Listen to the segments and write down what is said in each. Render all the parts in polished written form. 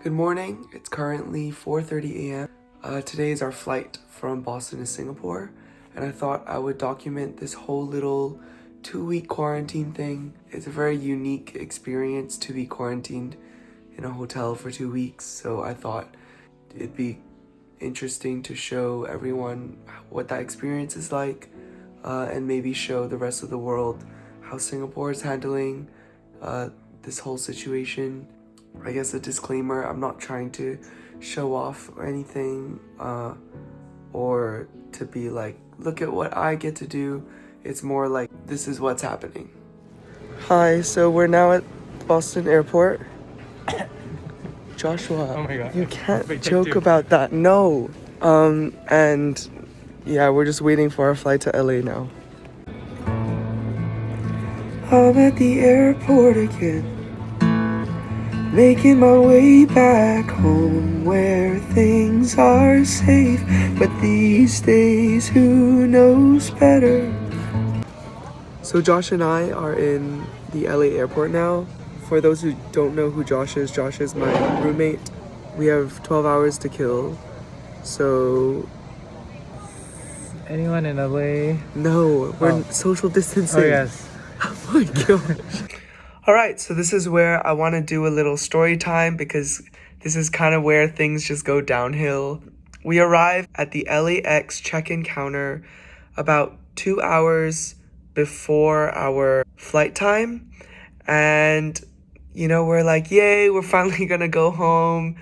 Good morning. It's currently 4:30 a.m. Today is our flight from Boston to Singapore, and I thought I would document this whole little 2-week quarantine thing. It's a very unique experience to be quarantined in a hotel for 2 weeks, so I thought it'd be interesting to show everyone what that experience is like, and maybe show the rest of the world how Singapore is handling this whole situation. I guess a disclaimer, I'm not trying to show off or anything, or to be like, look at what I get to do. It's more like, this is what's happening. Hi, so we're now at Boston Airport. Joshua, Oh my God. you can't Wait, joke take two. about that. No. And yeah, we're just waiting for our flight to LA now. I'm at the airport again, making my way back home where things are safe. But these days, who knows better? So Josh and I are in the LA airport now. For those who don't know who Josh is my roommate. We have 12 hours to kill. So Anyone in LA? no, we're Oh. social distancing. Oh yes. Oh my gosh. All right, so this is where I want to do a little story time because this is kind of where things just go downhill. We arrive at the LAX check-in counter about 2 hours before our flight time, and we're like, yay, we're finally gonna go home.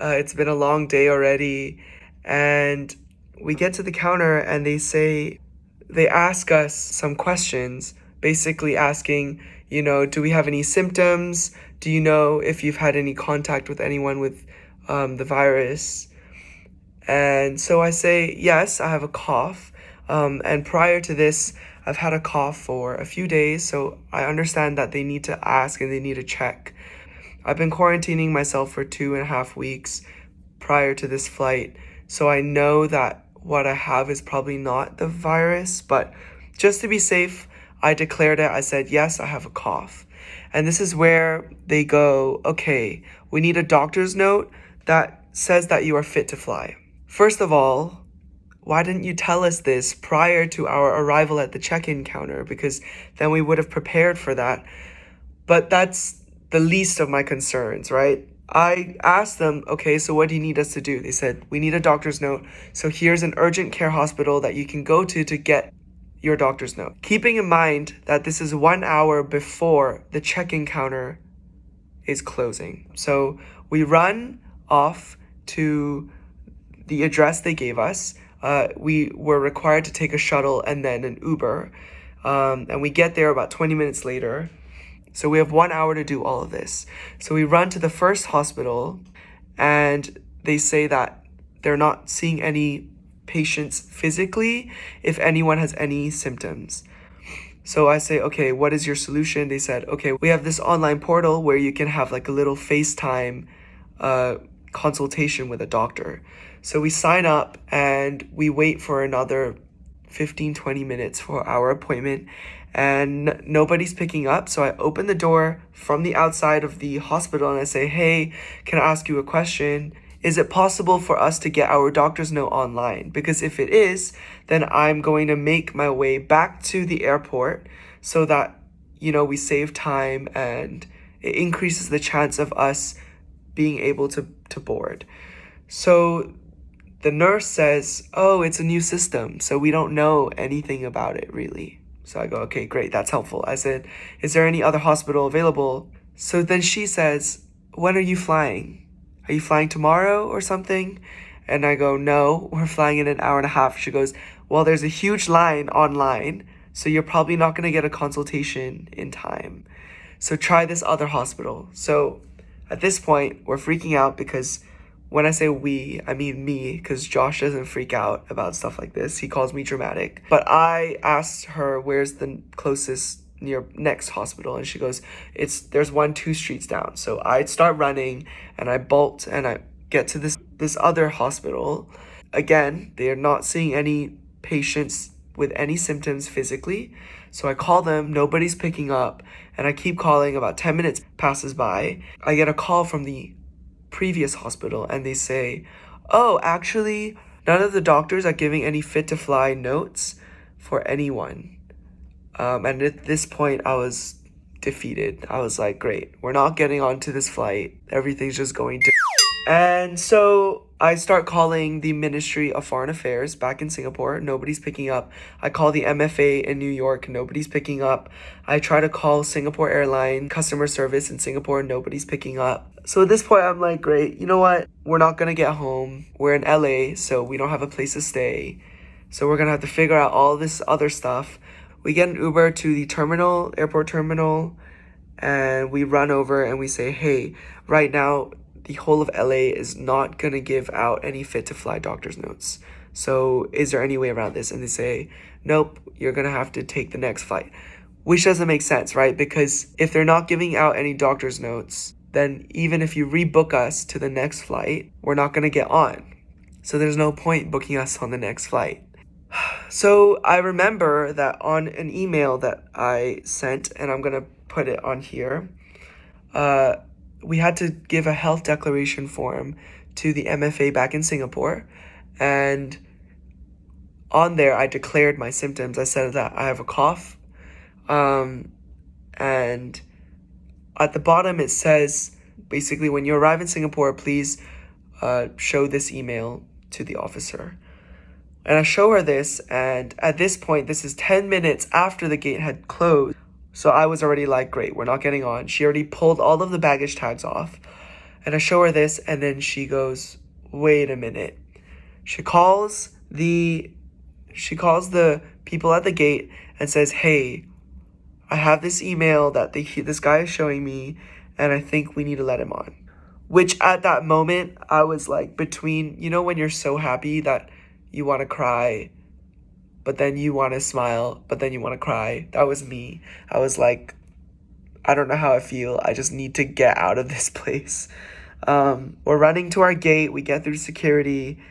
It's been a long day already, and we get to the counter and they ask us some questions, basically asking, do we have any symptoms? Do you know if you've had any contact with anyone with the virus? And so I say, yes, I have a cough. And prior to this, I've had a cough for a few days, so I understand that they need to ask and they need to check. I've been quarantining myself for 2.5 weeks prior to this flight, so I know that what I have is probably not the virus, but just to be safe, I declared it. I said, yes, I have a cough. And this is where they go, okay, we need a doctor's note that says that you are fit to fly. First of all, why didn't you tell us this prior to our arrival at the check-in counter? Because then we would have prepared for that. But that's the least of my concerns, right? I asked them, okay, so what do you need us to do? They said, we need a doctor's note. So here's an urgent care hospital that you can go to get your doctor's note. Keeping in mind that this is 1 hour before the check-in counter is closing. So we run off to the address they gave us. We were required to take a shuttle and then an Uber. And we get there about 20 minutes later. So we have 1 hour to do all of this. So we run to the first hospital and they say that they're not seeing any patients physically if anyone has any symptoms. So I say, okay, what is your solution? They said, okay, we have this online portal where you can have like a little FaceTime consultation with a doctor. So we sign up and we wait for another 15-20 minutes for our appointment, and nobody's picking up. So I open the door from the outside of the hospital and I say, hey, can I ask you a question? Is it possible for us to get our doctor's note online? Because if it is, then I'm going to make my way back to the airport so that, we save time and it increases the chance of us being able to board. So the nurse says, oh, it's a new system, so we don't know anything about it really. So I go, okay, great, that's helpful. I said, is there any other hospital available? So then she says, when are you flying? Are you flying tomorrow or something? And I go, no, we're flying in an hour and a half. She goes, well, there's a huge line online, so you're probably not going to get a consultation in time. So try this other hospital. So at this point, we're freaking out because when I say we, I mean me, because Josh doesn't freak out about stuff like this. He calls me dramatic. But I asked her, where's the closest next hospital? And she goes, there's one 2 streets down. So I start running and I bolt and I get to this other hospital. Again, they are not seeing any patients with any symptoms physically. So I call them, nobody's picking up, and I keep calling. About 10 minutes passes by. I get a call from the previous hospital and they say, oh, actually, none of the doctors are giving any fit to fly notes for anyone. And at this point, I was defeated. I was like, great, we're not getting onto this flight. Everything's just going to. And so I start calling the Ministry of Foreign Affairs back in Singapore. Nobody's picking up. I call the MFA in New York. Nobody's picking up. I try to call Singapore Airlines customer service in Singapore. Nobody's picking up. So at this point, I'm like, great, you know what? We're not going to get home. We're in LA, so we don't have a place to stay. So we're going to have to figure out all this other stuff. We get an Uber to the terminal, airport terminal, and we run over and we say, hey, right now, the whole of LA is not going to give out any fit to fly doctor's notes. So is there any way around this? And they say, nope, you're going to have to take the next flight. Which doesn't make sense, right? Because if they're not giving out any doctor's notes, then even if you rebook us to the next flight, we're not going to get on. So there's no point booking us on the next flight. So I remember that on an email that I sent, and I'm going to put it on here, we had to give a health declaration form to the MFA back in Singapore. And on there, I declared my symptoms. I said that I have a cough. And at the bottom, it says, basically, when you arrive in Singapore, please show this email to the officer. And I show her this, and at this point, this is 10 minutes after the gate had closed. So I was already like, great, we're not getting on. She already pulled all of the baggage tags off. And I show her this, and then she goes, wait a minute. She calls the people at the gate and says, hey, I have this email that this guy is showing me, and I think we need to let him on. Which at that moment, I was like between, you know, when you're so happy that you want to cry, but then you want to smile, but then you want to cry. That was me. I was like, I don't know how I feel. I just need to get out of this place. We're running to our gate. We get through security.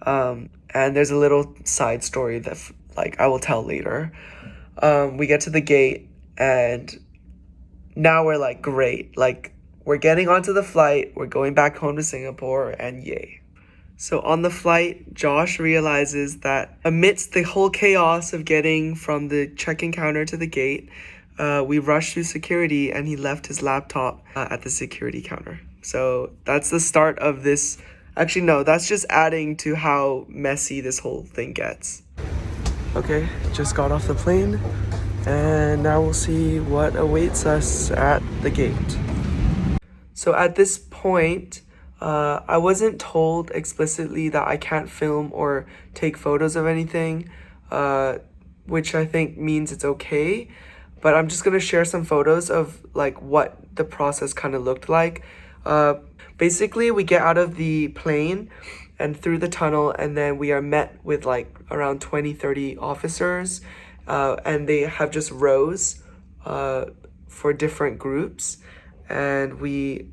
And there's a little side story that I will tell later. We get to the gate, and now we're like, great. Like, we're getting onto the flight. We're going back home to Singapore, and yay. So on the flight, Josh realizes that amidst the whole chaos of getting from the check-in counter to the gate, we rushed through security and he left his laptop at the security counter. So that's the start of this. Actually, no, that's just adding to how messy this whole thing gets. Okay, just got off the plane, and now we'll see what awaits us at the gate. So at this point, I wasn't told explicitly that I can't film or take photos of anything, which I think means it's okay. But I'm just going to share some photos of like what the process kind of looked like. Basically, we get out of the plane and through the tunnel, and then we are met with like around 20-30 officers, and they have just rows for different groups, and we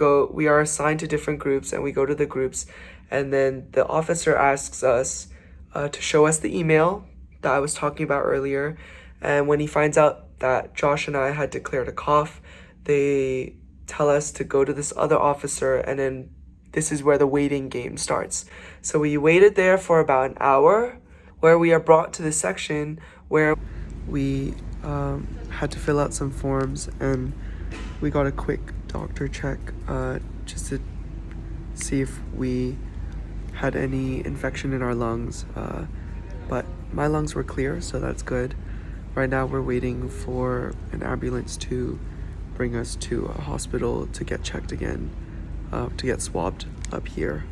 are assigned to different groups, and we go to the groups, and then the officer asks us to show us the email that I was talking about earlier. And when he finds out that Josh and I had declared a cough, they tell us to go to this other officer, and then this is where the waiting game starts. So we waited there for about an hour, where we are brought to the section where we had to fill out some forms, and we got a quick doctor check just to see if we had any infection in our lungs, but my lungs were clear, so that's good. Right now we're waiting for an ambulance to bring us to a hospital to get checked again, to get swabbed up here.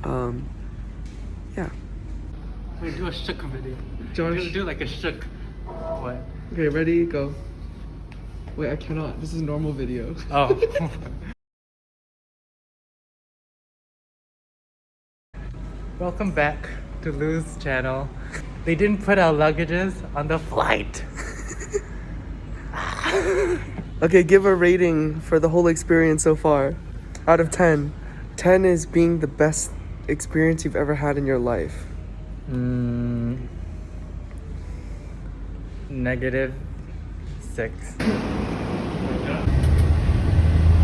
Yeah. We do a shook video. Josh. Do like a shook. What? Okay, ready, go. Wait, I cannot. This is normal video. Oh. Welcome back to Lou's channel. They didn't put our luggages on the flight. Okay, give a rating for the whole experience so far. Out of 10. 10 is being the best experience you've ever had in your life. -6.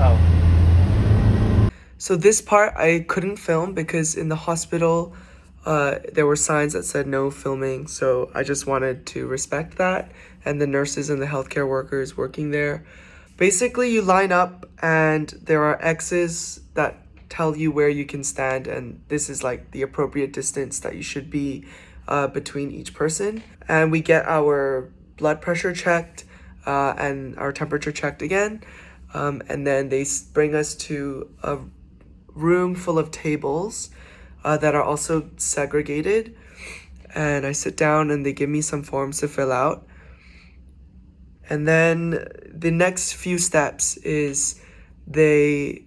Oh. So this part I couldn't film because in the hospital, there were signs that said no filming. So I just wanted to respect that and the nurses and the healthcare workers working there. Basically, you line up and there are X's that tell you where you can stand, and this is like the appropriate distance that you should be between each person. And we get our blood pressure checked and our temperature checked again. And then they bring us to a room full of tables that are also segregated. And I sit down and they give me some forms to fill out. And then the next few steps is they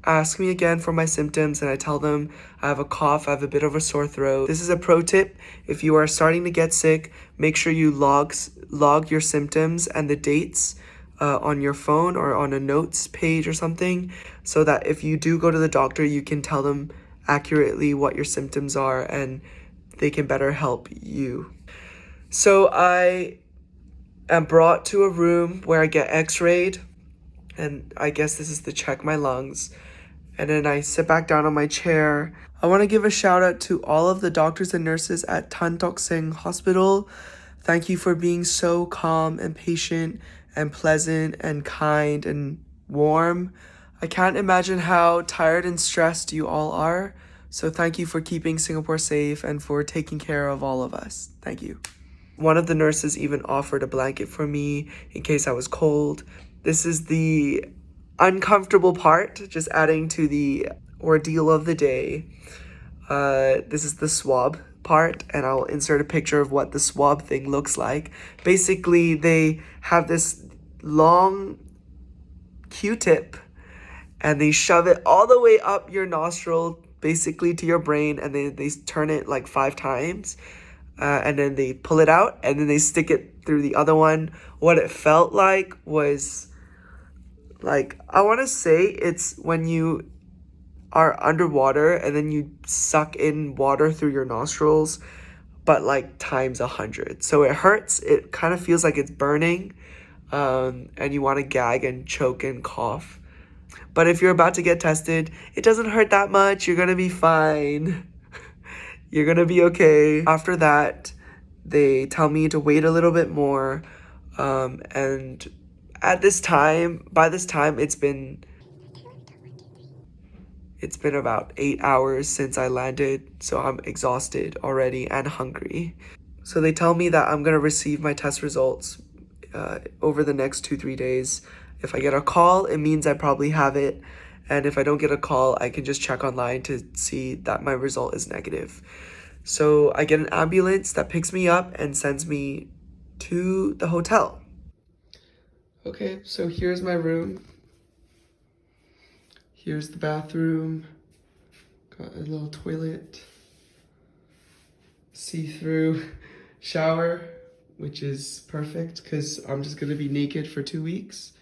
ask me again for my symptoms and I tell them I have a cough, I have a bit of a sore throat. This is a pro tip. If you are starting to get sick, make sure you log your symptoms and the dates on your phone or on a notes page or something, so that if you do go to the doctor, you can tell them accurately what your symptoms are and they can better help you. So I am brought to a room where I get x-rayed, and I guess this is to check my lungs. And then I sit back down on my chair. I want to give a shout out to all of the doctors and nurses at Tan Tock Seng Hospital. Thank you for being so calm and patient and pleasant and kind and warm. I can't imagine how tired and stressed you all are. So thank you for keeping Singapore safe and for taking care of all of us. Thank you. One of the nurses even offered a blanket for me in case I was cold. This is the uncomfortable part, just adding to the ordeal of the day. This is the swab part, and I'll insert a picture of what the swab thing looks like. Basically, they have this long Q-tip, and they shove it all the way up your nostril, basically to your brain, and they turn it like 5 times. And then they pull it out, and then they stick it through the other one. What it felt like was, like, I want to say it's when you are underwater and then you suck in water through your nostrils, but like times 100. So it hurts. It kind of feels like it's burning, and you want to gag and choke and cough. But if you're about to get tested, it doesn't hurt that much. You're gonna be fine. You're gonna be okay. After that, they tell me to wait a little bit more. And by this time, it's been about 8 hours since I landed. So I'm exhausted already and hungry. So they tell me that I'm gonna receive my test results over the next 2-3 days. If I get a call, it means I probably have it. And if I don't get a call, I can just check online to see that my result is negative. So I get an ambulance that picks me up and sends me to the hotel. Okay, so here's my room. Here's the bathroom. Got a little toilet. See-through shower, which is perfect because I'm just gonna be naked for 2 weeks.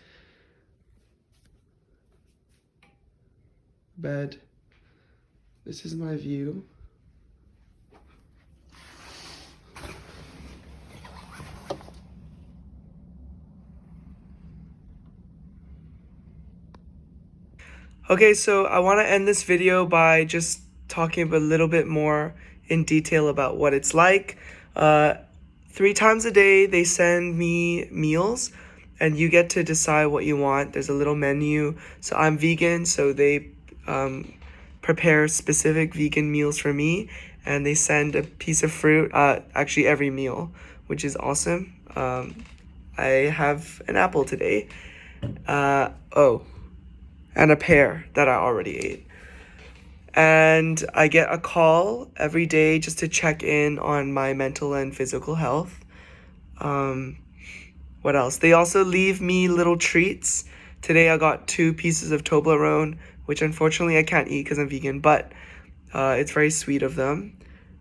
Bed. This is my view. Okay, so I want to end this video by just talking a little bit more in detail about what it's like. 3 times a day, they send me meals, and you get to decide what you want. There's a little menu. So I'm vegan, so they prepare specific vegan meals for me, and they send a piece of fruit, actually every meal, which is awesome. I have an apple today. And a pear that I already ate. And I get a call every day just to check in on my mental and physical health. What else? They also leave me little treats. Today I got 2 pieces of Toblerone, which unfortunately I can't eat because I'm vegan, but it's very sweet of them.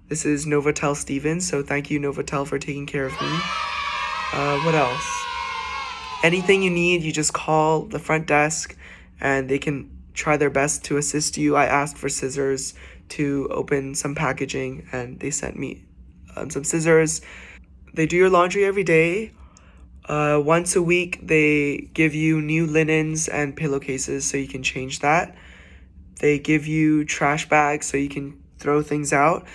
This is Novotel Stevens, so thank you, Novotel, for taking care of me. What else? Anything you need, you just call the front desk and they can try their best to assist you. I asked for scissors to open some packaging, and they sent me some scissors. They do your laundry every day. Once a week, they give you new linens and pillowcases so you can change that. They give you trash bags so you can throw things out.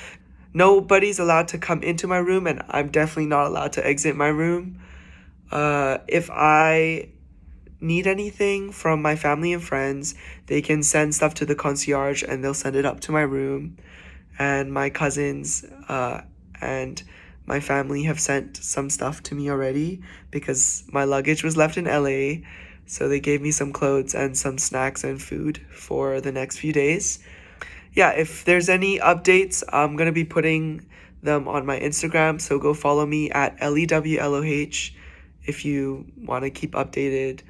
Nobody's allowed to come into my room, and I'm definitely not allowed to exit my room. If I need anything from my family and friends, they can send stuff to the concierge and they'll send it up to my room. And my cousins and my family have sent some stuff to me already because my luggage was left in LA. So they gave me some clothes and some snacks and food for the next few days. Yeah, if there's any updates, I'm going to be putting them on my Instagram. So go follow me at LEWLOH if you want to keep updated.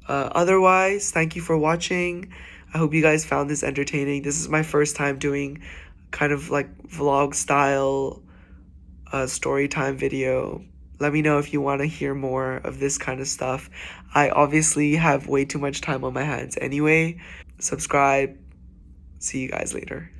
Otherwise, thank you for watching. I hope you guys found this entertaining. This is my first time doing kind of like vlog style story time video. Let me know if you want to hear more of this kind of stuff. I obviously have way too much time on my hands anyway. Subscribe. See you guys later.